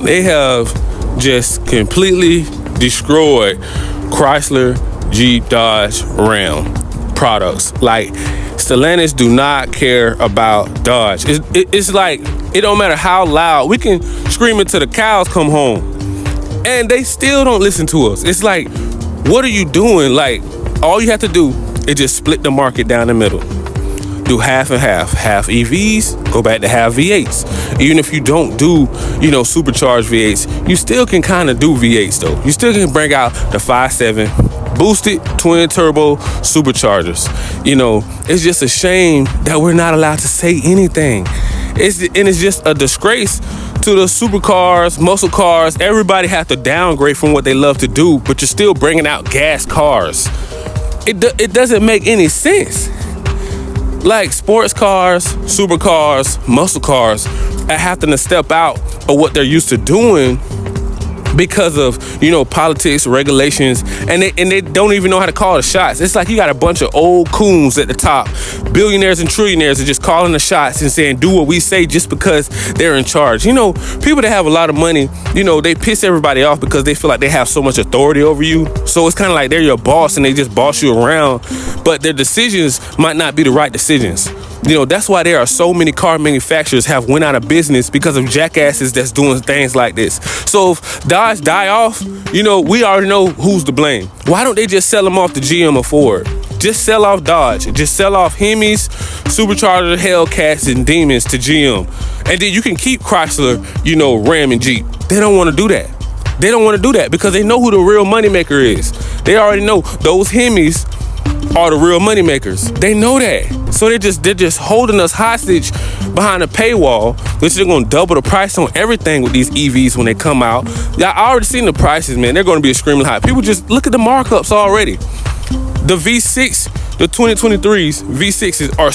They have just completely destroyed Chrysler, Jeep, Dodge, Ram products. Like, Stellantis do not care about Dodge. It's like, it don't matter how loud. We can scream it till the cows come home, and they still don't listen to us. It's like, what are you doing? Like, all you have to do is just split the market down the middle. Do half and half. Half EVs, go back to half V8s. Even if you don't do, supercharged V8s, you still can kind of do V8s though. You still can bring out the 5.7 boosted twin turbo superchargers. It's just a shame that we're not allowed to say anything. It's just a disgrace to the supercars, muscle cars. Everybody have to downgrade from what they love to do, but you're still bringing out gas cars. It doesn't make any sense. Like, sports cars, supercars, muscle cars are having to step out of what they're used to doing because of, politics, regulations, and they don't even know how to call the shots. It's like you got a bunch of old coons at the top, billionaires and trillionaires are just calling the shots and saying, do what we say just because they're in charge. People that have a lot of money, they piss everybody off because they feel like they have so much authority over you. So it's kind of like they're your boss and they just boss you around, but their decisions might not be the right decisions. That's why there are so many car manufacturers have went out of business because of jackasses that's doing things like this. So if Dodge die off, we already know who's to blame. Why don't they just sell them off to GM or Ford? Just sell off Dodge. Just sell off Hemis, Supercharger, Hellcats, and Demons to GM. And then you can keep Chrysler, Ram and Jeep. They don't want to do that. They don't want to do that because they know who the real moneymaker is. They already know those Hemis are the real money makers. They know that. So they're just holding us hostage behind a paywall, which they're going to double the price on everything with these EVs when they come out. Y'all already seen the prices, man. They're going to be extremely high. People just look at the markups already. The V6, the 2023s, V6s are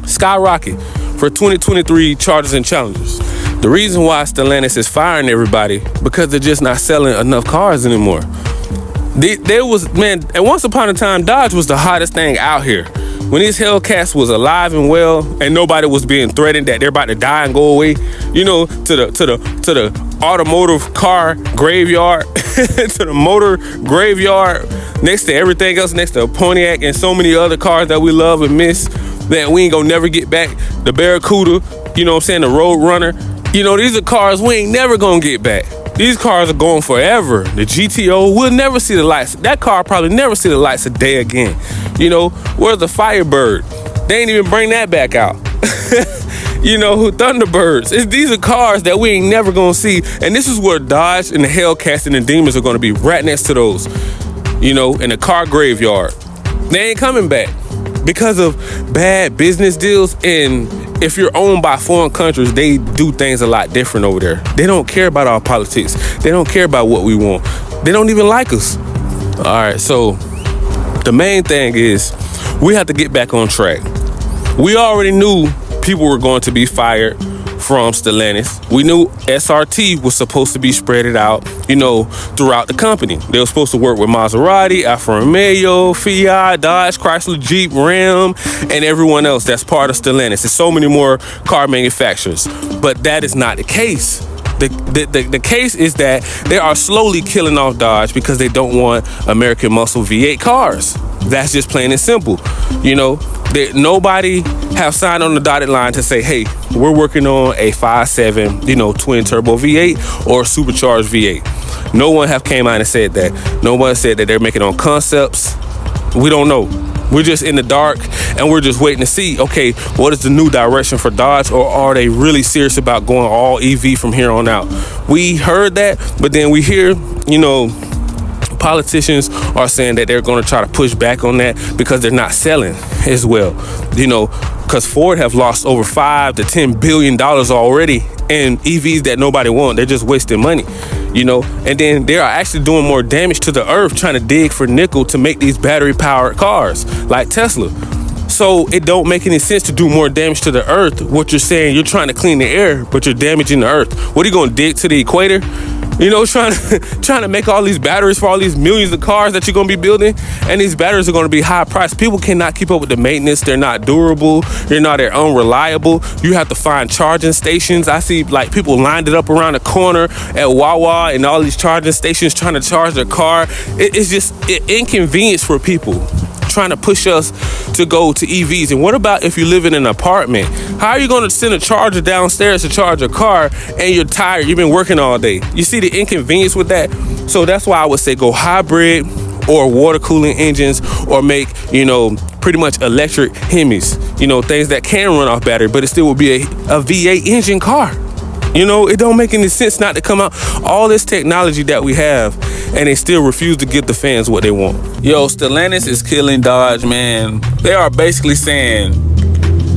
skyrocket for 2023 Chargers and Challengers. The reason why Stellantis is firing everybody because they're just not selling enough cars anymore. There was, and once upon a time, Dodge was the hottest thing out here. When these Hellcats was alive and well, and nobody was being threatened that they're about to die and go away, to the automotive car graveyard, to the motor graveyard, next to everything else, next to a Pontiac and so many other cars that we love and miss that we ain't gonna never get back. The Barracuda, the Road Runner. These are cars we ain't never gonna get back. These cars are going forever. The GTO will never see the lights. That car probably never see the lights of day again. Where's the Firebird? They ain't even bring that back out. Thunderbirds. These are cars that we ain't never gonna see. And this is where Dodge and the Hellcats and the Demons are gonna be right next to those, in the car graveyard. They ain't coming back because of bad business deals. And if you're owned by foreign countries, they do things a lot different over there. They don't care about our politics. They don't care about what we want. They don't even like us. All right, so the main thing is we have to get back on track. We already knew people were going to be fired from Stellantis. We knew SRT was supposed to be spread it out, throughout the company. They were supposed to work with Maserati, Alfa Romeo, Fiat, Dodge, Chrysler, Jeep, Ram, and everyone else that's part of Stellantis. There's so many more car manufacturers, but that is not the case. The case is that they are slowly killing off Dodge because they don't want American muscle V8 cars. That's just plain and simple. Nobody have signed on the dotted line to say, hey, we're working on a 5.7, twin turbo V8 or supercharged V8. No one have came out and said that. No one said that they're making on concepts. We don't know. We're just in the dark and we're just waiting to see, okay, what is the new direction for Dodge, or are they really serious about going all EV from here on out? We heard that, but then we hear, politicians are saying that they're going to try to push back on that because they're not selling as well, because Ford have lost over $5 to $10 billion already in EVs that nobody wants. They're just wasting money, and then they are actually doing more damage to the earth trying to dig for nickel to make these battery powered cars like Tesla. So it don't make any sense to do more damage to the earth. What you're saying, you're trying to clean the air, but you're damaging the earth. What are you going to dig to the equator? You know, trying to make all these batteries for all these millions of cars that you're gonna be building, and these batteries are gonna be high priced. People cannot keep up with the maintenance. They're not durable. They're unreliable. You have to find charging stations. I see like people lined it up around the corner at Wawa and all these charging stations trying to charge their car. It's just inconvenience for people, trying to push us to go to EVs. And what about if you live in an apartment? How are you going to send a charger downstairs to charge a car and you're tired? You've been working all day. You see the inconvenience with that? So that's why I would say go hybrid or water cooling engines, or make, you know, pretty much electric Hemis, you know, things that can run off battery, but it still will be a V8 engine car. You know, it don't make any sense not to come out. All this technology that we have, and they still refuse to give the fans what they want. Yo, Stellantis is killing Dodge, man. They are basically saying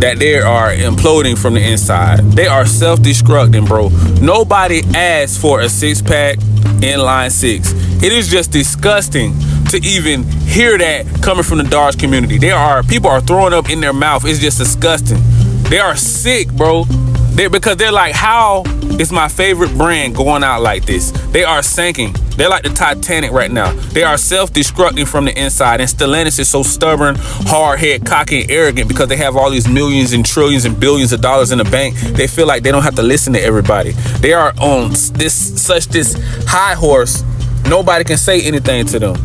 that they are imploding from the inside. They are self-destructing, bro. Nobody asked for a six-pack inline six. It is just disgusting to even hear that coming from the Dodge community. People are throwing up in their mouth. It's just disgusting. They are sick, bro. Because they're like, how is my favorite brand going out like this? They are sinking. They're like the Titanic right now. They are self-destructing from the inside. And Stellantis is so stubborn, hard-headed, cocky, and arrogant because they have all these millions and trillions and billions of dollars in the bank. They feel like they don't have to listen to everybody. They are on this high horse. Nobody can say anything to them.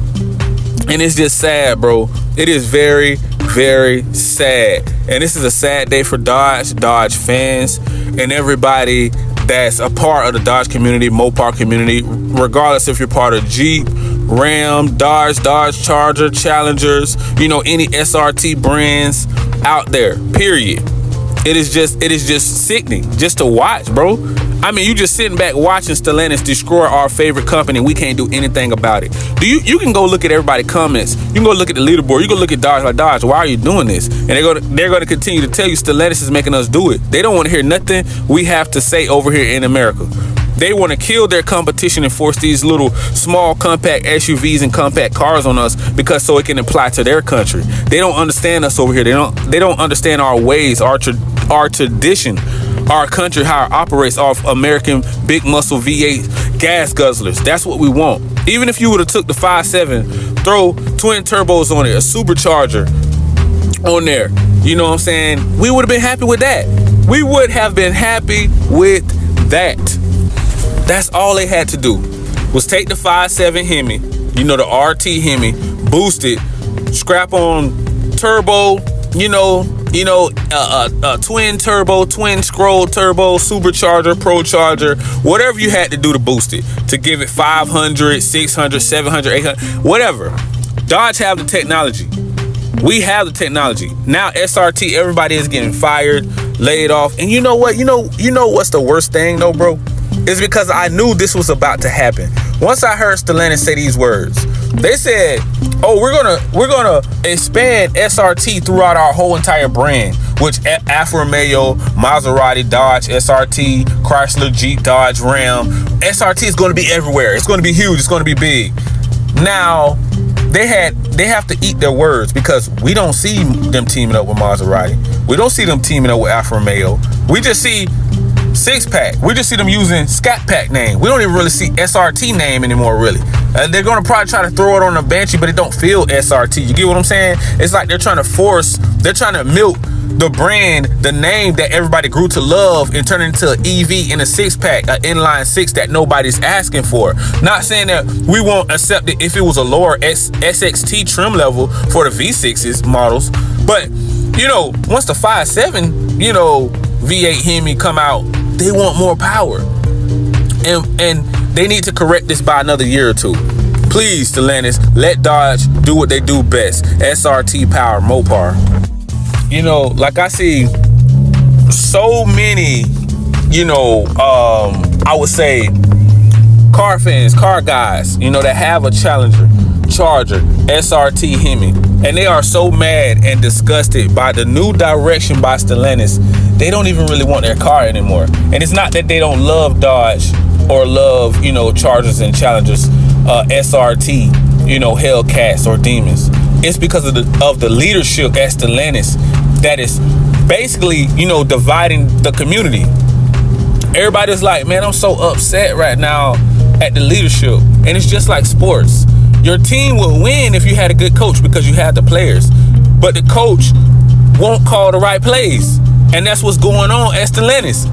And it's just sad, bro. It is very, very sad. And this is a sad day for Dodge fans, and everybody that's a part of the Dodge community, Mopar community, regardless if you're part of Jeep, Ram, Dodge Charger, Challengers, you know, any SRT brands out there, period. It is just sickening just to watch, bro. I mean, you just sitting back watching Stellantis destroy our favorite company. We can't do anything about it. You can go look at everybody's comments. You can go look at the leaderboard. You can look at Dodge, like, Dodge, why are you doing this? And they're gonna continue to tell you Stellantis is making us do it. They don't want to hear nothing we have to say over here in America. They want to kill their competition and force these little small compact SUVs and compact cars on us because so it can apply to their country. They don't understand us over here. They don't understand our ways, our tradition, our country, how it operates off American big muscle V8 gas guzzlers. That's what we want. Even if you would have took the 5.7, throw twin turbos on it, a supercharger on there, you know what I'm saying? We would have been happy with that. We would have been happy with that. That's all they had to do was take the 5.7 Hemi, you know, the RT Hemi, boost it, scrap on turbo, twin turbo, twin scroll turbo, supercharger, procharger, whatever you had to do to boost it, to give it 500, 600, 700, 800, whatever. Dodge have the technology. We have the technology. Now SRT, everybody is getting fired, laid off. And you know what? You know what's the worst thing though, bro? It's because I knew this was about to happen. Once I heard Stellantis say these words, they said, "Oh, we're gonna expand SRT throughout our whole entire brand," which Alfa Romeo, Maserati, Dodge, SRT, Chrysler, Jeep, Dodge, Ram. SRT is going to be everywhere. It's going to be huge. It's going to be big. Now they have to eat their words because we don't see them teaming up with Maserati. We don't see them teaming up with Alfa Romeo. We just see Sixpack. We just see them using Scat Pack name. We don't even really see SRT name anymore, really. They're gonna probably try to throw it on the Banshee, but it don't feel SRT. You get what I'm saying? It's like they're trying to milk the brand, the name that everybody grew to love, and turn it into an EV in a six-pack, an inline six that nobody's asking for. Not saying that we won't accept it if it was a lower SXT trim level for the V6s models, but you know, once the 5.7, you know, V8 Hemi come out, they want more power, and they need to correct this by another year or two. Please, Stellantis, let Dodge do what they do best. SRT power, Mopar. You know, like I see so many, you know, I would say car fans, car guys, you know, that have a Challenger, Charger, SRT Hemi, and they are so mad and disgusted by the new direction by Stellantis. They don't even really want their car anymore. And it's not that they don't love Dodge or love, you know, Chargers and Challengers, SRT, you know, Hellcats or Demons. It's because of the leadership at Stellantis that is basically, you know, dividing the community. Everybody's like, man, I'm so upset right now at the leadership. And it's just like sports. Your team will win if you had a good coach because you had the players. But the coach won't call the right plays. And that's what's going on at Stellantis.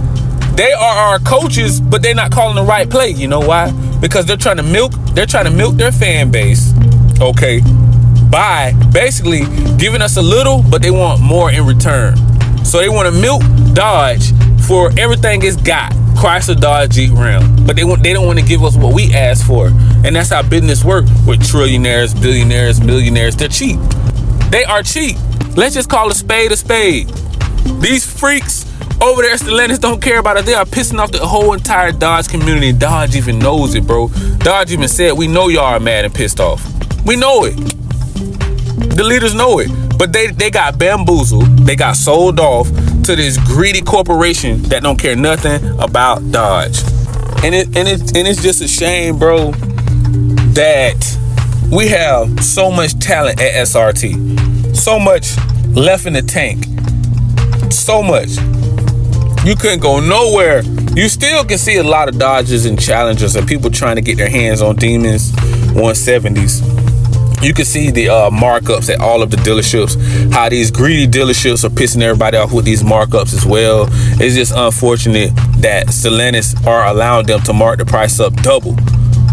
They are our coaches, but they're not calling the right play. You know why? Because they're trying to milk their fan base, okay, by basically giving us a little, but they want more in return. So they want to milk Dodge for everything it's got. Chrysler, Dodge, Jeep, Ram. But they don't want to give us what we asked for. And that's how business works with trillionaires, billionaires, millionaires. They're cheap. They are cheap. Let's just call a spade a spade. These freaks over there at Stellantis don't care about it. They are pissing off the whole entire Dodge community. Dodge even knows it, bro. Dodge even said, we know y'all are mad and pissed off. We know it. The leaders know it. But they got bamboozled. They got sold off to this greedy corporation that don't care nothing about Dodge. And it's just a shame, bro, that we have so much talent at SRT. So much left in the tank. So much. You couldn't go nowhere. You still can see a lot of Dodges and Challengers and people trying to get their hands on Demons 170s. You can see the markups at all of the dealerships, how these greedy dealerships are pissing everybody off with these markups as well. It's just unfortunate that Stellantis are allowing them to mark the price up double.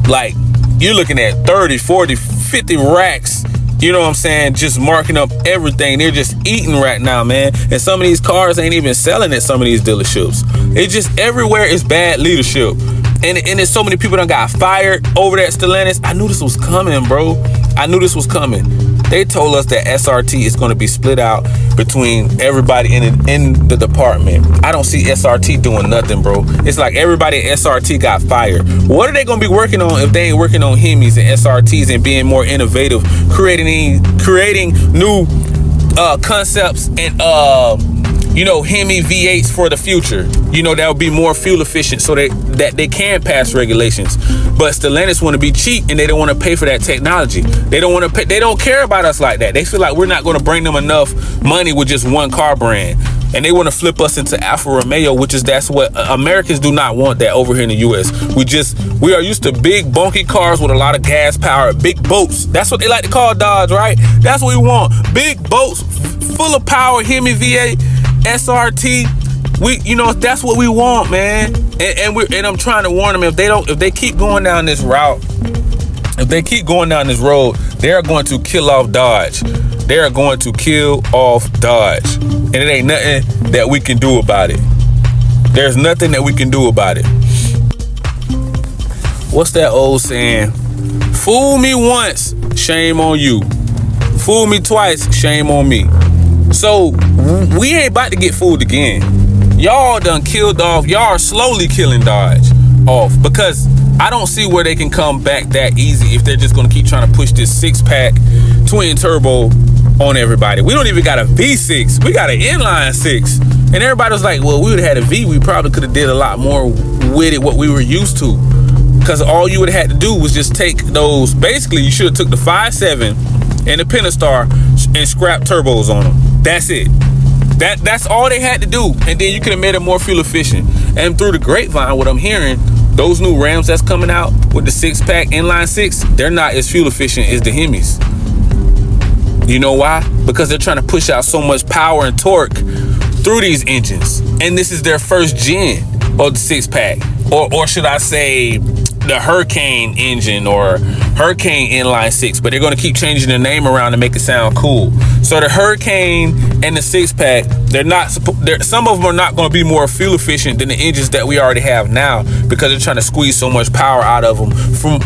Like, you're looking at 30, 40, 50 racks. You know what I'm saying? Just marking up everything. They're just eating right now, man. And some of these cars ain't even selling at some of these dealerships. It's just everywhere is bad leadership. And there's so many people that got fired over there at Stellantis. I knew this was coming, bro. I knew this was coming. They told us that SRT is going to be split out between everybody in the department. I don't see SRT doing nothing, bro. It's like everybody at SRT got fired. What are they going to be working on if they ain't working on Hemis and SRTs and being more innovative, creating new concepts and Hemi V8s for the future. That would be more fuel efficient so that they can pass regulations. But Stellantis want to be cheap and they don't want to pay for that technology. They don't want to pay. They don't care about us like that. They feel like we're not going to bring them enough money with just one car brand. And they want to flip us into Alfa Romeo, that's what Americans do not want that over here in the US. We are used to big, bulky cars with a lot of gas power, big boats. That's what they like to call Dodge, right? That's what we want. Big boats full of power, Hemi V8, SRT. That's what we want, man. And I'm trying to warn them, if they keep going down this route, if they keep going down this road, they are going to kill off Dodge. They are going to kill off Dodge. And it ain't nothing that we can do about it. There's nothing that we can do about it. What's that old saying? Fool me once, shame on you. Fool me twice, shame on me. So we ain't about to get fooled again. Y'all done killed off. Y'all are slowly killing Dodge off because I don't see where they can come back that easy if they're just going to keep trying to push this 6-pack twin turbo on everybody. We don't even got a V6. We got an inline 6. And everybody was like, well, we would have had a V. We probably could have did a lot more with it, what we were used to. Because all you would have had to do was just take those. Basically, you should have took the 5.7 and the Pentastar and scrap turbos on them. That's it. That's all they had to do. And then you could have made it more fuel efficient. And through the grapevine, what I'm hearing, those new Rams that's coming out with the 6-pack inline 6, they're not as fuel efficient as the Hemis. You know why? Because they're trying to push out so much power and torque through these engines. And this is their first gen of the 6-pack. Or should I say the Hurricane engine or Hurricane inline 6, but they're going to keep changing the name around to make it sound cool. So the Hurricane and the 6-pack, some of them are not going to be more fuel efficient than the engines that we already have now because they're trying to squeeze so much power out of them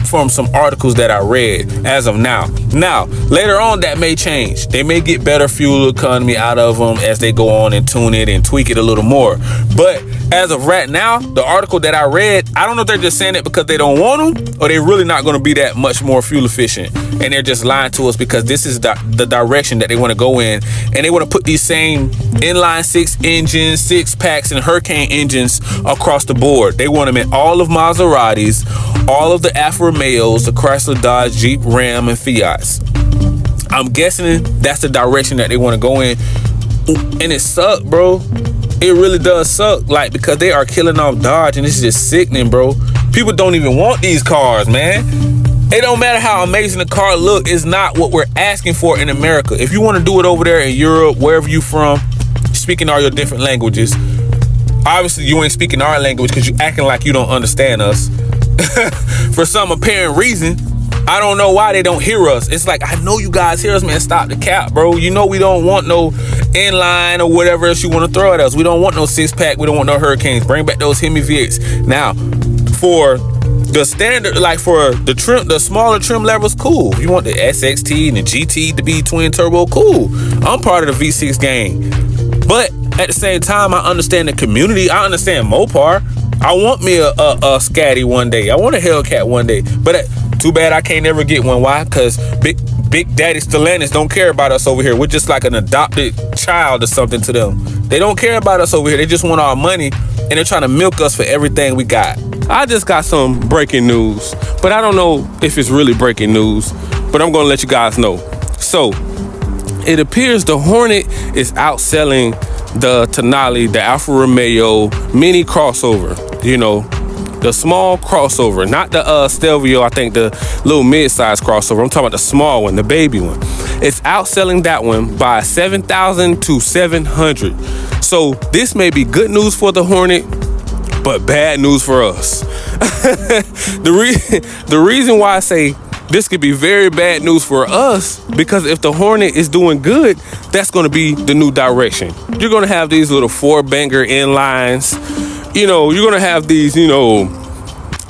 from some articles that I read as of now. Now, later on, that may change. They may get better fuel economy out of them as they go on and tune it and tweak it a little more. But as of right now, the article that I read, I don't know if they're just saying it because they don't want them or they're really not going to be that much more fuel efficient. And they're just lying to us because this is the direction that they want to go in. And they want to put these same inline 6 engines, 6-packs, and Hurricane engines across the board. They want them in all of Maseratis, all of the Alfa Romeos, the Chrysler, Dodge, Jeep, Ram, and Fiats. I'm guessing that's the direction that they want to go in. And it sucked, bro. It really does suck, like, because they are killing off Dodge, and it's just sickening, bro. People don't even want these cars, man. It don't matter how amazing the car look, it's not what we're asking for in America. If you want to do it over there in Europe, wherever you from, speaking all your different languages, obviously you ain't speaking our language because you acting like you don't understand us. For some apparent reason, I don't know why they don't hear us. It's like, I know you guys hear us, man. Stop the cap, bro. You know we don't want no inline or whatever else you want to throw at us. We don't want no Sixpack. We don't want no Hurricanes. Bring back those Hemi V8s. Now, for the standard, like for the trim, the smaller trim levels, cool. If you want the SXT and the GT to be twin turbo, cool. I'm part of the V6 gang. But at the same time, I understand the community. I understand Mopar. I want me a Scatty one day. I want a Hellcat one day. But too bad I can't never get one. Why? Because Big Daddy Stellantis don't care about us over here. We're just like an adopted child or something to them. They don't care about us over here. They just want our money, and they're trying to milk us for everything we got. I just got some breaking news, but I don't know if it's really breaking news, but I'm gonna let you guys know. So, it appears the Hornet is outselling the Tonale, the Alfa Romeo mini crossover. You know, the small crossover, not the Stelvio, I think the little mid-size crossover. I'm talking about the small one, the baby one. It's outselling that one by 7,000 to 700. So this may be good news for the Hornet, but bad news for us. The reason why I say this could be very bad news for us, because if the Hornet is doing good, that's going to be the new direction. You're going to have these little 4-banger inlines. You know, you're going to have these, you know,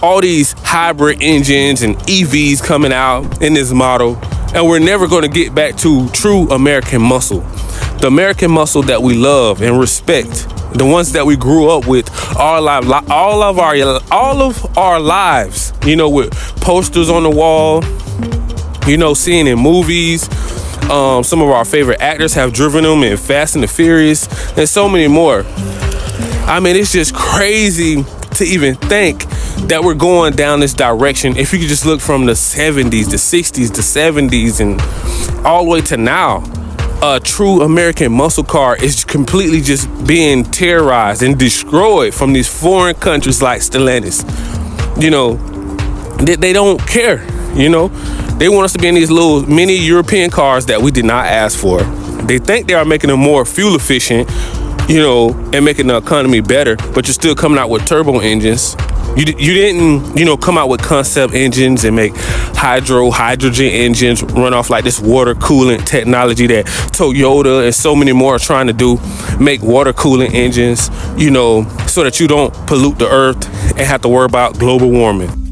all these hybrid engines and EVs coming out in this model. And we're never going to get back to true American muscle. The American muscle that we love and respect. The ones that we grew up with all of our lives, you know, with posters on the wall, you know, seeing in movies. Some of our favorite actors have driven them in Fast and the Furious and so many more. I mean, it's just crazy to even think that we're going down this direction. If you could just look from the 70s, the 60s, the 70s, and all the way to now, a true American muscle car is completely just being terrorized and destroyed from these foreign countries like Stellantis. You know, they don't care, you know. They want us to be in these little mini European cars that we did not ask for. They think they are making them more fuel efficient, you know, and making the economy better, but you're still coming out with turbo engines. You didn't, you know, come out with concept engines and make hydrogen engines run off like this water coolant technology that Toyota and so many more are trying to do. Make water coolant engines, you know, so that you don't pollute the earth and have to worry about global warming.